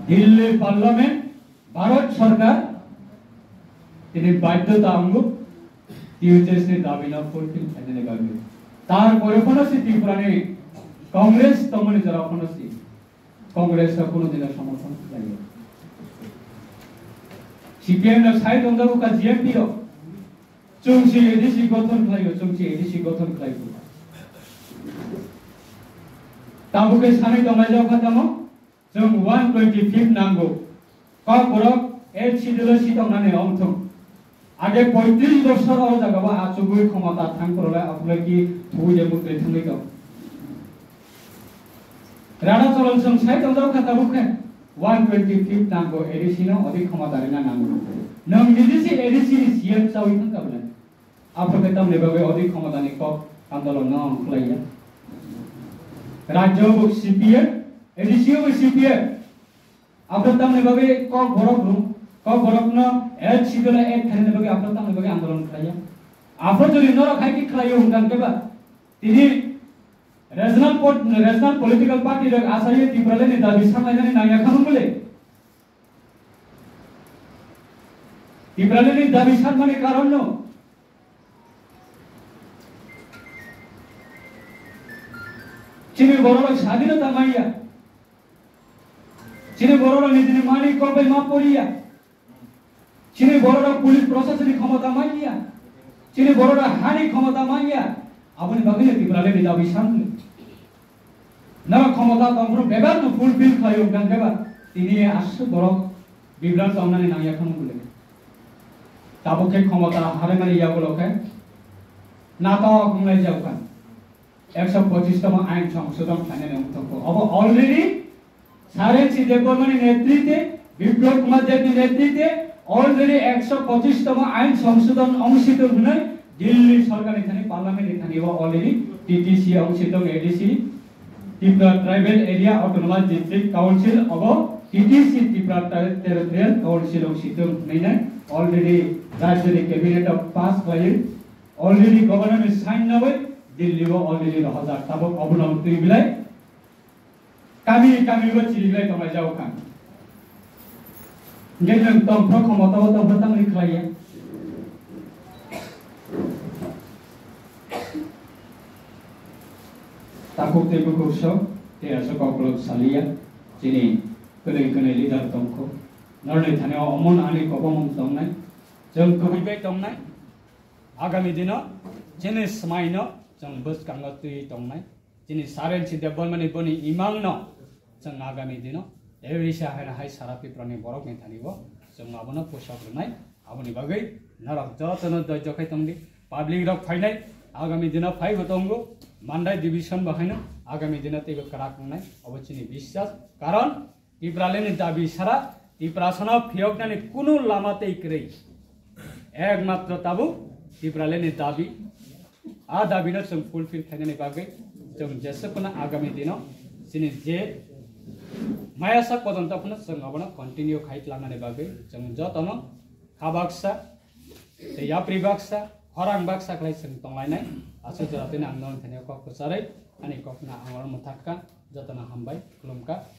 Delhi parliament Bharat সরকার তিনি বাধ্যতামূলক টিউচেসনি দাবি না ফুলফিল খাইনে গাবি তারপরে কোনসি ত্রিপুরানি কংগ্রেস তমনি যারা কোনসি কংগ্রেস কোনো দিন সমর্থন করে সিপিএম না সাইড দंदाबो का जीएमपी रो चुंगसी एडीसी गठन खायो चुंगसी एडीसी गठन खायो ताबुके सानै दंगाय जाव खातामो जों 125 नांगौ का बरक एल सिडल सिटंनानै अमथं आगे 35 বছর और जागाबा आचुगुय क्षमता थांखरला आपले की थुजे मुत्रे थंगैगौ राणा चलन जों साइड दंगाव खाताबुके 125 नांगौ एडिसिनो अधिक क्षमतारिना नांगौ नों निदिसि एडिसि सीएम चावि थांगाबला आपके तमने बाबे अधिक क्षमतानि क आंदोलन न अंखलाया राज्य बुक सीपीएम एडिसिओ सीपीएम आपके तमने बाबे क बरक न एल सिडल एक थाने बाबे आपके तमने बाबे आंदोलन खलाया आपो जरि न रखाय कि खलायो हुनगान केबा तिनि regional political party rek asai Tripura ni dabi samlainani nangya khamu bole Tripura ni dabi samlani karon no chini bororo স্বাধীনতা মাইয়া chini bororo nijini mani korbai ma poriya chini bororo police প্রশাসনিক ক্ষমতা মাইয়া chini bororo হানি ক্ষমতা মাইয়া আপনি বাগিলে Tripura ni dabi samle ना क्षमता तंत्र बेबार तो फुलफिल खायो गांगेबा तिनी आसु बरक बिब्रान तमनानि नांया खम बुले ताबोके क्षमता हारे माने यागलके नाटक खुंनाय जावका 125 तम आइन संशोधन खाने नमथको अब ऑलरेडी सारेंसी देवबर्मानि नेतृत्वे विप्लव कुमार देवनि नेतृत्वे ऑलरेडी 125 तम आइन संशोधन अंशित हुने दिल्ली सरकारनि थाने पार्लियामेन्ट थाने ऑलरेडी टीटीसी अंशित ADC Tripura Tribal Area Autonomous District Council of TTC Tripura Territorial Council of Situng Nina already Rajya Cabinet of passed by it already government is signed now Delhi already the Hazar Tabok Abunam Tribilai kami buat Tribilai to Majaukan Jangan Tom Prokomotau atau Batang Liklaya takuk tebu kurso dia sekolah salia sini kene leader tongko narne thane omon ani kopomong tongnai jeng kubibe tongnai agami dino jenis smaino jeng bus kangatui tongnai jenis saren si development boni imangno jeng agami dino ewisha hana hai sarapi prani borok ni thani bo jeng abono posak runai aboni bagai narak jotono dojokai tongdi public rok fainai आगामी दिन five बतंगो मानदाय division बहायनो आगामी दिन तेबो कराखंनाय अबचिनि विश्वास कारण टिप्रालेनि दाबि सारा टिप्रासना फियकनानि कुनु लामाते इक्रै एकमात्र ताबु टिप्रालेनि दाबि आ दाबिनो जों फुलफिल खायनानि बागै जों जेसेखना आगामी दिनाव जिनि जे मायासा पदन्तफोरनो जों अबनो कन्टिन्यू खायतलांनानि बागै जों जतनो खाबाक्सा याप्रिबाक्सा orang baksa kelai sentong lainnya asal jelatin angnon tanya kok kesarai ani kok na angor mutakkan jatana hambai kelumka